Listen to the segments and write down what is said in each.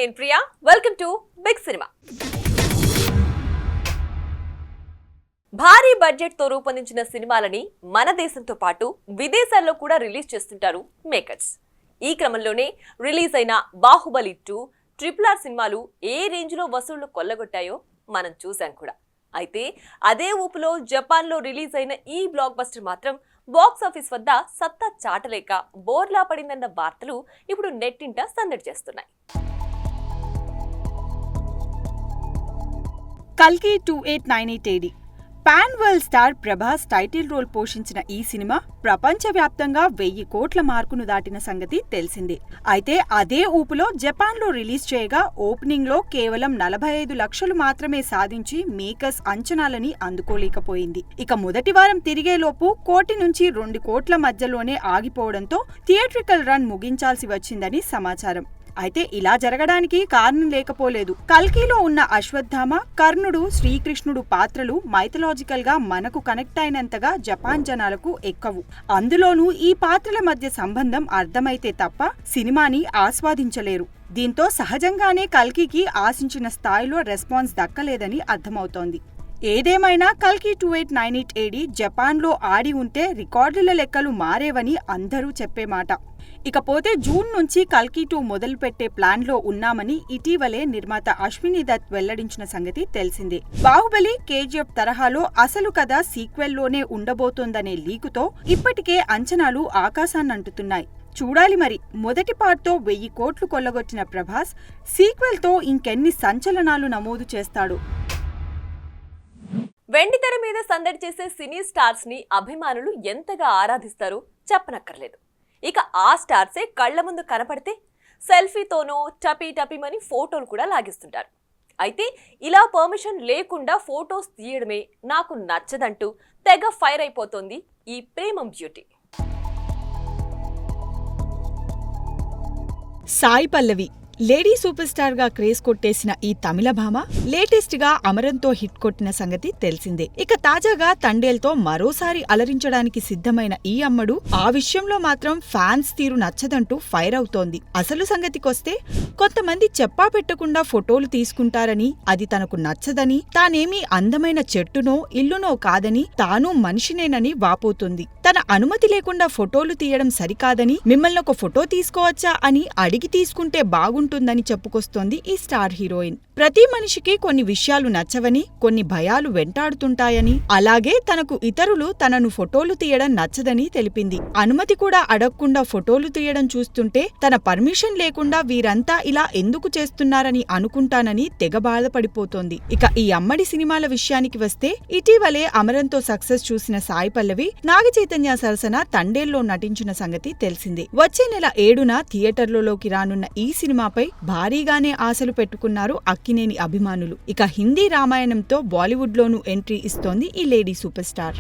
నేను Priya. Welcome to big cinema. భారీ budget తో రూపొందించిన సినిమాలని మన దేశంతో పాటు విదేశాల్లో కూడా రిలీజ్ చేస్తుంటారు మేకర్స్. ఈ క్రమంలోనే రిలీజ్ అయిన బాహుబలి 2, RRR సినిమాలు ఏ రేంజ్ లో వసూళ్లు కొల్లగొట్టాయో మనం చూసాం కూడా. అయితే అదే ఊపులో జపాన్ లో రిలీజ్ అయిన ఈ బ్లాక్ బస్టర్ మాత్రం బాక్స్ ఆఫీస్ వద్ద సత్తా చాటలేక బోర్లా పడిందన్న వార్తలు ఇప్పుడు నెట్టింట సందడి చేస్తున్నాయి. కల్కి 2898 AD pan world star Prabhas title role పోషించిన ఈ సినిమా ప్రపంచవ్యాప్తంగా 1000 కోట్ల మార్కును దాటిన సంగతి తెలిసిందే. అయితే అదే ఊపులో జపాన్లో రిలీజ్ చేయగా ఓపెనింగ్లో కేవలం 45 లక్షలు మాత్రమే సాధించి మేకర్స్ అంచనాలని అందుకోలేకపోయింది. ఇక మొదటి వారం తిరిగేలోపు 1 కోటి నుంచి 2 కోట్ల మధ్యలోనే ఆగిపోవడంతో థియేట్రికల్ రన్ ముగించాల్సి వచ్చిందని సమాచారం. అయితే ఇలా జరగడానికి కారణం లేకపోలేదు. కల్కిలో ఉన్న అశ్వత్థామ, కర్ణుడు, శ్రీకృష్ణుడు పాత్రలు మైథలాజికల్ గా మనకు కనెక్ట్ అయినంతగా జపాన్ జనాలకు ఎక్కవు. అందులోనూ ఈ పాత్రల మధ్య సంబంధం అర్థమైతే తప్ప సినిమాని ఆస్వాదించలేరు. దీంతో సహజంగానే కల్కికి ఆశించిన స్థాయిలో రెస్పాన్స్ దక్కలేదని అర్థమవుతోంది. ఏదేమైనా కల్కి 2898 AD జపాన్లో ఆడి ఉంటే రికార్డుల లెక్కలు మారేవని అందరూ చెప్పే మాట. ఇకపోతే జూన్ నుంచి కల్కి 2 మొదలుపెట్టే ప్లాన్లో ఉన్నామని ఇటీవలే నిర్మాత అశ్విని దత్ వెల్లడించిన సంగతి తెలిసిందే. బాహుబలి, KGF తరహాలో అసలు కథ సీక్వెల్లోనే ఉండబోతోందనే లీకుతో ఇప్పటికే అంచనాలు ఆకాశాన్నంటుతున్నాయి. చూడాలి మరి. మొదటి పార్ట్తో 1000 కోట్లు కొల్లగొట్టిన ప్రభాస్ సీక్వెల్తో ఇంకెన్ని సంచలనాలు నమోదు చేస్తాడు. వెండితెర మీద సందడి చేసే సినీ స్టార్స్ ని అభిమానులు ఎంతగా ఆరాధిస్తారో చెప్పనక్కర్లేదు. ఇక ఆ స్టార్సే కళ్ల ముందు కనపడితే సెల్ఫీతోనో టపీమని ఫోటోలు కూడా లాగిస్తుంటారు. అయితే ఇలా పర్మిషన్ లేకుండా ఫోటోస్ తీయడమే నాకు నచ్చదంటూ తెగ ఫైర్ అయిపోతోంది ఈ Premam beauty. Sai Pallavi lady super star గా క్రేజ్ కొట్టేసిన ఈ తమిళ భామ లేటెస్ట్ గా అమరంతో హిట్ కొట్టిన సంగతి తెలిసిందే. ఇక తాజాగా తండేల్తో మరోసారి అలరించడానికి సిద్ధమైన ఈ అమ్మడు ఆ విషయంలో మాత్రం ఫ్యాన్స్ తీరు నచ్చదంటూ ఫైర్ అవుతోంది. అసలు సంగతికొస్తే కొంతమంది చెప్పా పెట్టకుండా ఫోటోలు తీసుకుంటారని, అది తనకు నచ్చదని, తానేమీ అందమైన చెట్టునో ఇల్లునో కాదని, తాను మనిషినేనని వాపోతుంది. తన అనుమతి లేకుండా ఫోటోలు తీయడం సరికాదని, మిమ్మల్ని ఒక ఫోటో తీసుకోవచ్చా అని అడిగి తీసుకుంటే బాగుంటుందని చెప్పుకొస్తోంది ఈ స్టార్ హీరోయిన్. ప్రతి మనిషికి కొన్ని విషయాలు నచ్చవని, కొన్ని భయాలు వెంటాడుతుంటాయని, అలాగే తనకు ఇతరులు తనను ఫోటోలు తీయడం నచ్చదని తెలిపింది. అనుమతి కూడా అడగకుండా ఫోటోలు తీయడం చూస్తుంటే తన పర్మిషన్ లేకుండా వీరంతా ఇలా ఎందుకు చేస్తున్నారని అనుకుంటానని తెగ బాధపడిపోతోంది. ఇక ఈ అమ్మడి సినిమాల విషయానికి వస్తే ఇటీవలే అమరంతో సక్సెస్ చూసిన సాయి పల్లవి నాగ చైతన్య సరసన తండేల్లో నటించిన సంగతి తెలిసిందే. వచ్చే నెల 7న థియేటర్లలోకి రానున్న ఈ సినిమాపై భారీగానే ఆశలు పెట్టుకున్నారు అక్కినేని అభిమానులు. ఇక హిందీ రామాయణంతో బాలీవుడ్ లోనూ ఎంట్రీ ఇస్తోంది ఈ లేడీ సూపర్ స్టార్.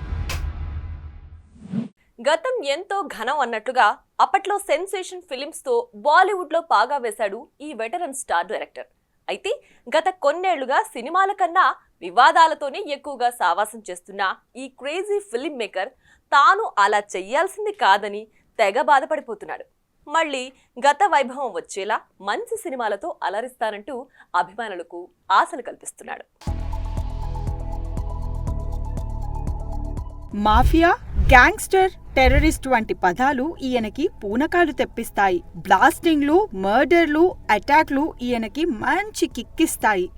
గతం ఎంతో ఘనం అన్నట్లుగా అప్పట్లో సెన్సేషన్ ఫిలిమ్స్ తో బాలీవుడ్ లో పాగా వేశాడు ఈ వెటరన్ స్టార్ డైరెక్టర్. అయితే గత కొన్నేళ్లుగా సినిమాల కన్నా వివాదాలతోనే ఎక్కువగా సావాసం చేస్తున్న ఈ క్రేజీ ఫిల్మ్ మేకర్ తాను అలా చెయ్యాల్సింది కాదని తెగ బాధపడిపోతున్నాడు. మళ్లీ గత వైభవం వచ్చేలా మంచి సినిమాలతో అలరిస్తానంటూ అభిమానులకు ఆశలు కల్పిస్తున్నాడు. మాఫియా, గ్యాంగ్స్టర్, టెర్రరిస్ట్ వంటి పదాలు ఈయనకి పూనకాలు తెప్పిస్తాయి. బ్లాస్టింగ్లు, మర్డర్లు, అటాక్లు ఈయనకి మంచి కిక్కిస్తాయి.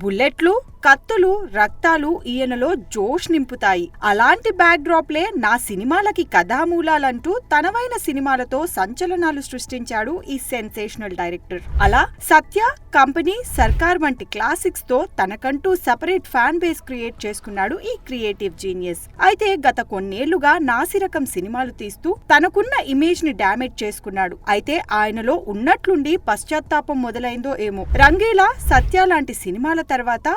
బుల్లెట్లు, కత్తులు, రక్తాలు ఈయనలో జోష్ నింపుతాయి. అలాంటి బ్యాక్ డ్రాప్లే నా సినిమాలకి కథామూలాలంటూ తనవైన సినిమాలతో సంచలనాలు సృష్టించాడు ఈ సెన్సేషనల్ డైరెక్టర్. అలా సత్య, కంపెనీ, సర్కార్ వంటి క్లాసిక్స్ తో తనకంటూ సెపరేట్ ఫ్యాన్ బేస్ క్రియేట్ చేసుకున్నాడు ఈ క్రియేటివ్ జీనియస్. అయితే గత కొన్నేళ్లుగా నాసిరకం సినిమాలు తీస్తూ తనకున్న ఇమేజ్ ని డ్యామేజ్ చేసుకున్నాడు. అయితే ఆయనలో ఉన్నట్లుండి పశ్చాత్తాపం మొదలైందో ఏమో. రంగీలా, సత్య లాంటి సినిమాల తర్వాత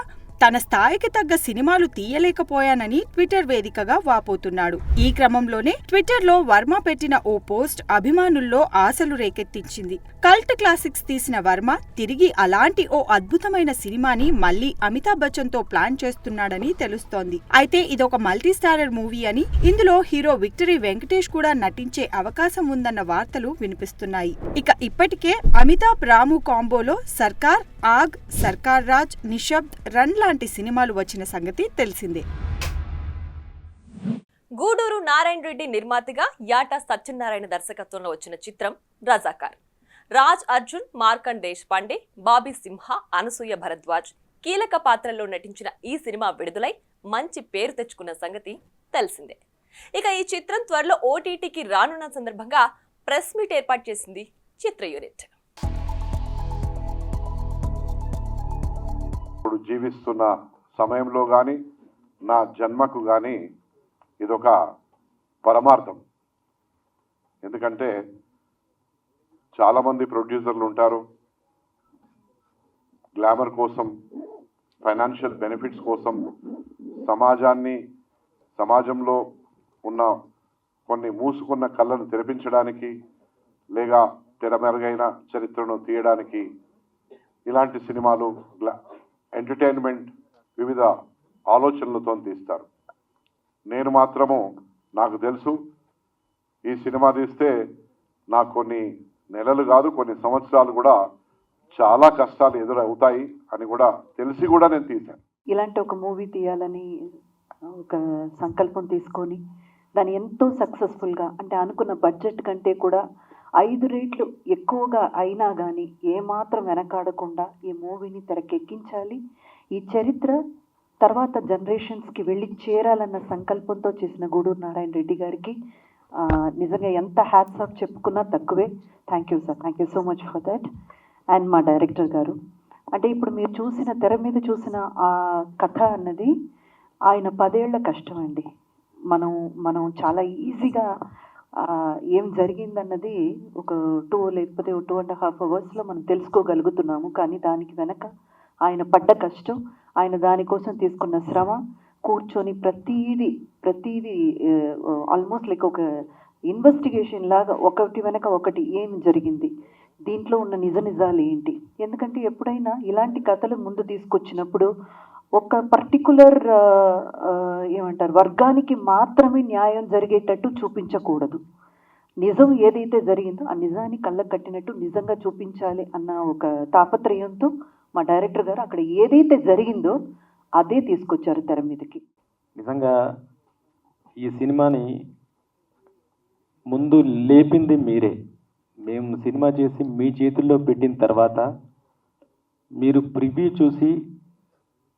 తన స్థాయికి తగ్గ సినిమాలు తీయలేకపోయానని ట్విట్టర్ వేదికగా వాపోతున్నాడు. ఈ క్రమంలోనే ట్విట్టర్లో వర్మ పెట్టిన ఓ పోస్ట్ అభిమానుల్లో ఆశలు రేకెత్తించింది. కల్ట్ క్లాసిక్స్ తీసిన వర్మ తిరిగి అలాంటి ఓ అద్భుతమైన సినిమాని మళ్లీ అమితాబ్ బచ్చన్ తో ప్లాన్ చేస్తున్నాడని తెలుస్తోంది. అయితే ఇదొక మల్టీ స్టారర్ మూవీ అని, ఇందులో హీరో విక్టరీ వెంకటేష్ కూడా నటించే అవకాశం ఉందన్న వార్తలు వినిపిస్తున్నాయి. ఇక ఇప్పటికే అమితాబ్ రాము కాంబోలో సర్కార్, ఆగ్, సర్కార్ రాజ్, నిశ్శబ్ద్, రన్ లాంటి సినిమాలు వచ్చిన సంగతి తెలిసిందే. గూడూరు నారాయణ రెడ్డి నిర్మాతగా యాటా సత్యనారాయణ దర్శకత్వంలో వచ్చిన చిత్రం రజాకార్. రాజ్ అర్జున్, మార్కండ్ దేశపాండే, బాబీ సింహ, అనసూయ భరద్వాజ్ కీలక పాత్రల్లో నటించిన ఈ సినిమా విడుదలై మంచి పేరు తెచ్చుకున్న సంగతి తెలిసిందే. ఇక ఈ చిత్రం త్వరలో ఓటీటీకి రానున్న సందర్భంగా ప్రెస్ మీట్ ఏర్పాటు చేసింది చిత్ర యూనిట్. ఇప్పుడు జీవిస్తున్న సమయంలో కానీ నా జన్మకు కానీ ఇదొక పరమార్థం. ఎందుకంటే చాలామంది ప్రొడ్యూసర్లు ఉంటారు, గ్లామర్ కోసం, ఫైనాన్షియల్ బెనిఫిట్స్ కోసం సమాజంలో ఉన్న కొన్ని మూసుకున్న కళ్ళను తెరిపించడానికి, లేక తెరమెరుగైన చరిత్రను తీయడానికి ఇలాంటి సినిమాలు ఎంటర్టైన్మెంట్ వివిధ ఆలోచనలతో తీస్తారు. నేను మాత్రము నాకు తెలుసు ఈ సినిమా తీస్తే నాకు కొన్ని నెలలు కాదు కొన్ని సంవత్సరాలు కూడా చాలా కష్టాలు ఎదురవుతాయి అని కూడా తెలిసి కూడా నేను తీశాను. ఇలాంటి ఒక మూవీ తీయాలని ఒక సంకల్పం తీసుకొని దాన్ని ఎంతో సక్సెస్ఫుల్గా, అంటే అనుకున్న బడ్జెట్ కంటే కూడా 5 రెట్లు ఎక్కువగా అయినా కానీ ఏమాత్రం వెనకాడకుండా ఈ మూవీని తెరకెక్కించాలి, ఈ చరిత్ర తర్వాత జనరేషన్స్కి వెళ్ళి చేరాలన్న సంకల్పంతో చేసిన గూడూరు నారాయణ రెడ్డి గారికి నిజంగా ఎంత హ్యాట్స్ ఆఫ్ చెప్పుకున్నా తక్కువే. Thank you sir, thank you so much for that. And మా డైరెక్టర్ గారు, అంటే ఇప్పుడు మీరు చూసిన తెర మీద చూసిన ఆ కథ అన్నది ఆయన 10 ఏళ్ల కష్టం అండి. మనం చాలా ఈజీగా ఏం జరిగిందన్నది ఒక 2 లేకపోతే 2.5 అవర్స్లో మనం తెలుసుకోగలుగుతున్నాము. కానీ దానికి వెనక ఆయన పడ్డ కష్టం, ఆయన దానికోసం తీసుకున్న శ్రమ, కూర్చొని ప్రతీది ఆల్మోస్ట్ లైక్ ఒక ఇన్వెస్టిగేషన్ లాగా ఒకటి వెనక ఒకటి ఏం జరిగింది, దీంట్లో ఉన్న నిజాలు ఏంటి. ఎందుకంటే ఎప్పుడైనా ఇలాంటి కథలు ముందు తీసుకొచ్చినప్పుడు ఒక పర్టికులర్ ఏమంటారు వర్గానికి మాత్రమే న్యాయం జరిగేటట్టు చూపించకూడదు. నిజం ఏదైతే జరిగిందో ఆ నిజాన్ని కళ్ళకు కట్టినట్టు నిజంగా చూపించాలి అన్న ఒక తాపత్రయంతో మా డైరెక్టర్ గారు అక్కడ ఏదైతే జరిగిందో అదే తీసుకొచ్చారు తెర మీదకి. నిజంగా ఈ సినిమాని ముందు లేపింది మీరే. మేము సినిమా చేసి మీ చేతుల్లో పెట్టిన తర్వాత మీరు ప్రివ్యూ చూసి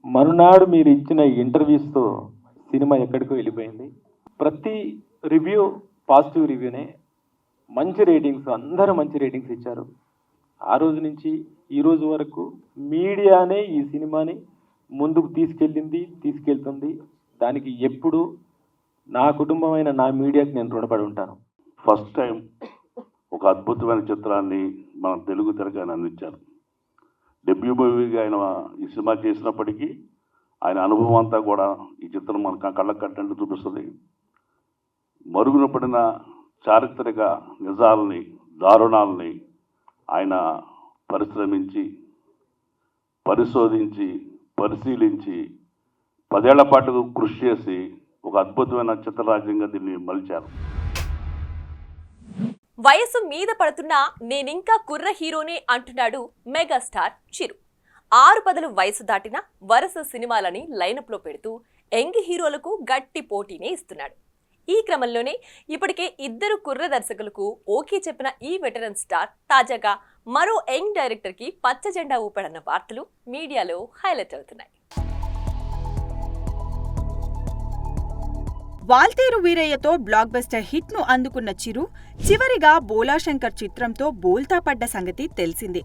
మరునాడు మీరు ఇచ్చిన ఇంటర్వ్యూస్తో సినిమా ఎక్కడికో వెళ్ళిపోయింది. ప్రతి రివ్యూ పాజిటివ్ రివ్యూనే, మంచి రేటింగ్స్, అందరూ మంచి రేటింగ్స్ ఇచ్చారు. ఆ రోజు నుంచి ఈ రోజు వరకు మీడియానే ఈ సినిమాని ముందుకు తీసుకెళ్తుంది. దానికి ఎప్పుడు నా కుటుంబమైన నా మీడియాకి నేను రుణపడి ఉంటాను. ఫస్ట్ టైం ఒక అద్భుతమైన చిత్రాన్ని మన తెలుగు తెరకు ఆయన అందించారు. డెబ్యూ మూవీగా ఆయన ఈ సినిమా చేసినప్పటికీ ఆయన అనుభవం అంతా కూడా ఈ చిత్రం మన కళ్ళకు కట్టినట్టు చూపిస్తుంది. మరుగున పడిన చారిత్రక నిజాలని, దారుణాలని ఆయన పరిశ్రమించి, పరిశోధించి, పరిశీలించి 10 ఏళ్ల పాటు కృషి చేసి ఒక అద్భుతమైన చిత్రరాజ్యంగా దీన్ని మలిచారు. వయసు మీద పడుతున్నా నేనింకా కుర్ర హీరోనే అంటున్నాడు మెగాస్టార్ చిరు. 6 పదులు వయసు దాటిన వరుస సినిమాలని లైనప్లో పెడుతూ యంగ్ హీరోలకు గట్టి పోటీనే ఇస్తున్నాడు. ఈ క్రమంలోనే ఇప్పటికే 2 కుర్ర దర్శకులకు ఓకే చెప్పిన ఈ వెటరన్ స్టార్ తాజాగా మరో యంగ్ డైరెక్టర్కి పచ్చ జెండా ఊపాడన్న వార్తలు మీడియాలో హైలైట్ అవుతున్నాయి. వాల్తేరు వీరయ్యతో బ్లాక్ బస్టర్ హిట్ ను అందుకున్న చిరు చివరిగా బోలాశంకర్ చిత్రంతో బోల్తా పడ్డ సంగతి తెలిసిందే.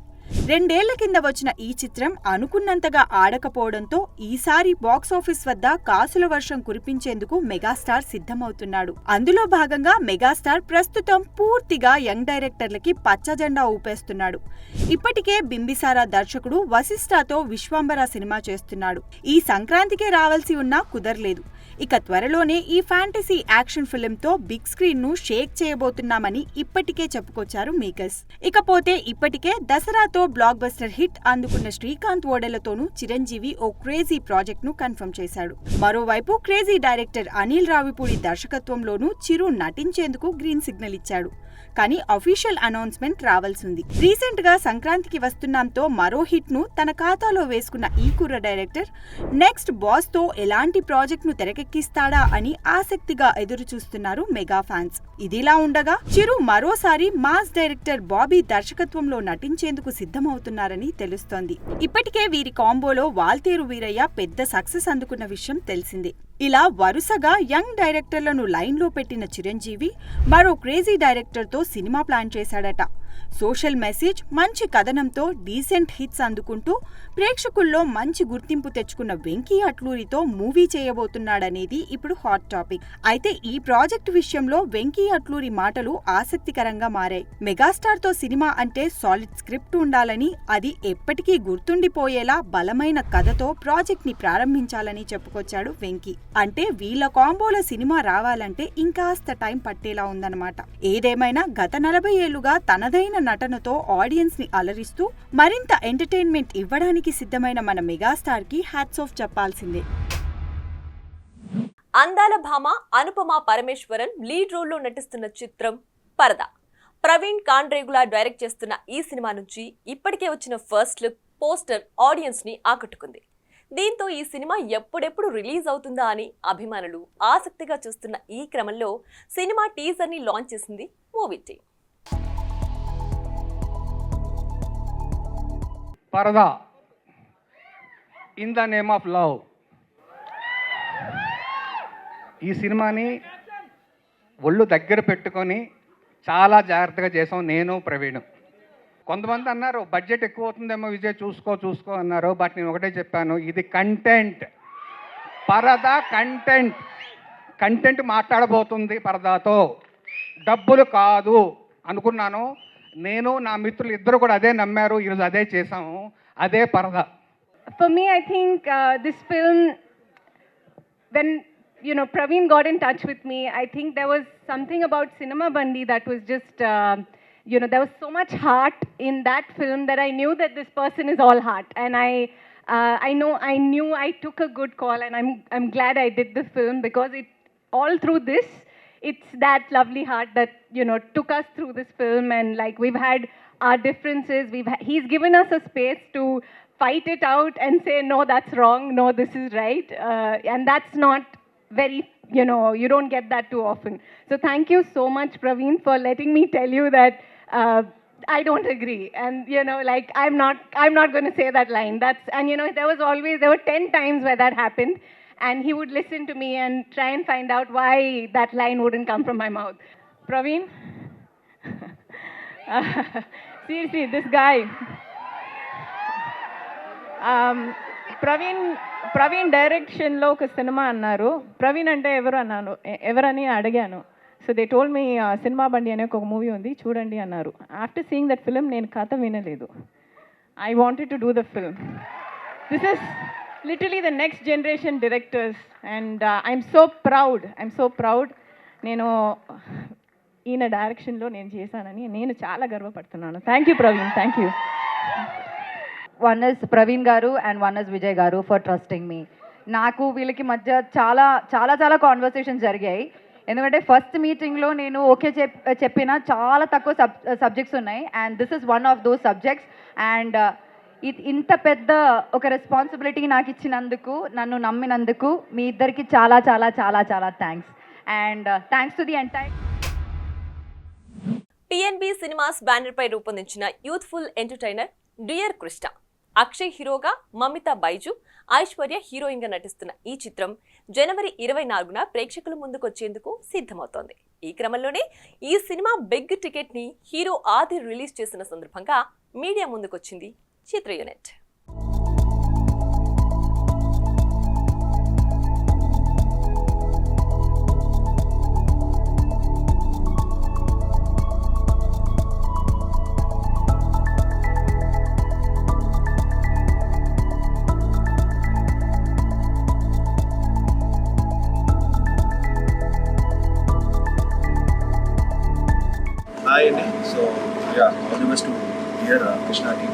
రెండేళ్ల కింద వచ్చిన ఈ చిత్రం అనుకున్నంతగా ఆడకపోవడంతో ఈసారి బాక్సాఫీస్ వద్ద కాసుల వర్షం కురిపించేందుకు మెగాస్టార్ సిద్ధమవుతున్నాడు. అందులో భాగంగా మెగాస్టార్ ప్రస్తుతం పూర్తిగా యంగ్ డైరెక్టర్లకి పచ్చజెండా ఊపేస్తున్నాడు. ఇప్పటికే బింబిసారా దర్శకుడు వశిష్ఠతో విశ్వంబర సినిమా చేస్తున్నాడు. ఈ సంక్రాంతికే రావాల్సి ఉన్నా కుదరలేదు. ఇక త్వరలోనే ఈ ఫ్యాంటసీ యాక్షన్ ఫిల్మ్ తో బిగ్ స్క్రీన్ ను షేక్ చేయబోతున్నామని ఇప్పటికే చెప్పుకొచ్చారు మేకర్స్. ఇకపోతే ఇప్పటికే దసరాతో బ్లాక్ బస్టర్ హిట్ అందుకున్న శ్రీకాంత్ ఓడెలతోనూ చిరంజీవి ఓ క్రేజీ ప్రాజెక్ట్ ను కన్ఫర్మ్ చేశాడు. మరోవైపు క్రేజీ డైరెక్టర్ అనిల్ రావిపూడి దర్శకత్వంలోనూ చిరు నటించేందుకు గ్రీన్ సిగ్నల్ ఇచ్చాడు. కానీ అఫీషియల్ అనౌన్స్మెంట్ రావాల్సింది. రీసెంట్ గా సంక్రాంతికి వస్తున్నాంతో మరో హిట్ ను తన ఖాతాలో వేసుకున్న ఈ కుర్ర డైరెక్టర్ నెక్స్ట్ బాస్ తో ఎలాంటి ప్రాజెక్ట్ ను తెరకెక్కిస్తాడా అని ఆసక్తిగా ఎదురు చూస్తున్నారు మెగా ఫ్యాన్స్. ఇదిలా ఉండగా చిరు మరోసారి మాస్ డైరెక్టర్ బాబీ దర్శకత్వంలో నటించేందుకు సిద్ధమవుతున్నారని తెలుస్తోంది. ఇప్పటికే వీరి కాంబోలో వాల్తేరు వీరయ్య పెద్ద సక్సెస్ అందుకున్న విషయం తెలిసిందే. ఇలా వరుసగా యంగ్ డైరెక్టర్లను లైన్లో పెట్టిన చిరంజీవి మరో క్రేజీ డైరెక్టర్తో సినిమా ప్లాన్ చేశాడట. సోషల్ మెసేజ్, మంచి కథనంతో డీసెంట్ హిట్స్ అందుకుంటూ ప్రేక్షకుల్లో మంచి గుర్తింపు తెచ్చుకున్న వెంకీ అట్లూరితో మూవీ చేయబోతున్నాడనేది ఇప్పుడు హాట్ టాపిక్. అయితే ఈ ప్రాజెక్టు విషయంలో వెంకీ అట్లూరి మాటలు ఆసక్తికరంగా మారాయి. మెగాస్టార్ తో సినిమా అంటే సాలిడ్ స్క్రిప్ట్ ఉండాలని, అది ఎప్పటికీ గుర్తుండిపోయేలా బలమైన కథతో ప్రాజెక్ట్ ని ప్రారంభించాలని చెప్పుకొచ్చాడు వెంకీ. అంటే వీళ్ళ కాంబోలో సినిమా రావాలంటే ఇంకాస్త టైం పట్టేలా ఉందన్నమాట. ఏదేమైనా గత 40 ఏళ్లుగా తనదైన నటనతో ఆడియన్స్ ని అలరిస్తూ మరింత ఎంటర్టైన్మెంట్ ఇవ్వడానికి సిద్ధమైన మన మెగాస్టార్ కి హ్యాట్స్ ఆఫ్ చెప్పాల్సిందే. అందాల భామ అనుపమ పరమేశ్వరన్ లీడ్ రోల్లో నటిస్తున్న చిత్రం పరదా. ప్రవీణ్ కాండ్రేగులా డైరెక్ట్ చేస్తున్న ఈ సినిమా నుంచి ఇప్పటికే వచ్చిన ఫస్ట్ లుక్ పోస్టర్ ఆడియన్స్ ని ఆకట్టుకుంది. దీంతో ఈ సినిమా ఎప్పుడెప్పుడు రిలీజ్ అవుతుందా అని అభిమానులు ఆసక్తిగా చూస్తున్న ఈ క్రమంలో సినిమా టీజర్ ని లాంచ్ చేసింది మూవీ టీమ్. పరదా in the name of love. ఈ సినిమాని ఒళ్ళు దగ్గర పెట్టుకొని చాలా జాగ్రత్తగా చేసాం నేను ప్రవీణ్. కొంతమంది అన్నారు బడ్జెట్ ఎక్కువ అవుతుందేమో విజయ్ చూసుకో అన్నారు. బట్ నేను ఒకటే చెప్పాను, ఇది కంటెంట్. పరదా కంటెంట్ మాట్లాడబోతుంది పరదాతో, డబ్బులు కాదు అనుకున్నాను. నేను నా మిత్రులు ఇద్దరు కూడా అదే నమ్మారు. ఈరోజు అదే చేసాము, అదే పరదా. For me, I think this film, when Praveen got in touch with me, I think there was something about Cinema Bandi that was just, there was so much heart in that film that I knew that this person is all heart, and I knew I took a good call, and I'm glad I did the film, because it all through this, it's that lovely heart that took us through this film. And like, we've had our differences, he's given us a space to fight it out and say, no, that's wrong, no, this is right, and that's not very, you don't get that too often. So thank you so much, Praveen, for letting me tell you that I don't agree, and like, I'm not going to say that line. And there were 10 times where that happened, and he would listen to me and try and find out why that line wouldn't come from my mouth. Praveen, seriously, this guy. Praveen డైరెక్షన్లో ఒక cinema అన్నారు. ప్రవీణ్ అంటే ఎవరని అడిగాను. So they told me cinema బండి అనే ఒక movie ఉంది, చూడండి అన్నారు. ఆఫ్టర్ సీయింగ్ దట్ ఫిల్మ్ నేను కథ వినలేదు. I wanted to do the film. This is literally the next generation directors, and I'm so proud నేను ఈయన డైరెక్షన్లో నేను చేశానని నేను చాలా గర్వపడుతున్నాను. Thank you Praveen, thank you. One is Praveen garu and one is Vijay garu for trusting me. నాకు వీళ్ళకి మధ్య చాలా కాన్వర్సేషన్స్ జరిగాయి. ఎందుకంటే ఫస్ట్ మీటింగ్లో నేను ఓకే చెప్పిన చాలా తక్కువ సబ్జెక్ట్స్ ఉన్నాయి, and this is one of those subjects. And ఇంత పెద్ద ఒక రెస్పాన్సిబిలిటీ నాకు ఇచ్చినందుకు, నన్ను నమ్మినందుకు మీ ఇద్దరికి చాలా thanks. And thanks to the entire TNB cinemas banner పై రూపొందించిన youthful entertainer dear Krishna Akshay హీరోగా, మమితా బైజు, ఐశ్వర్య హీరోయిన్ గా నటిస్తున్న ఈ చిత్రం జనవరి 24న ప్రేక్షకుల ముందుకొచ్చేందుకు సిద్ధమవుతోంది. ఈ క్రమంలోనే ఈ సినిమా బిగ్ టికెట్ ని హీరో ఆది రిలీజ్ చేసిన సందర్భంగా మీడియా ముందుకొచ్చింది చిత్ర unit. Hi, Andy. So, yeah, all the best to here, Krishna team.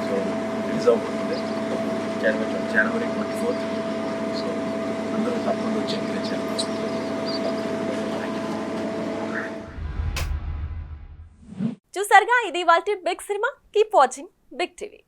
So, release out today, January 24th. So, అందరూ తప్పకుండా వచ్చి ఎంకరేజ్ చేయాలి. చూసారుగా, ఇది వాల్టి big cinema. Keep watching big TV.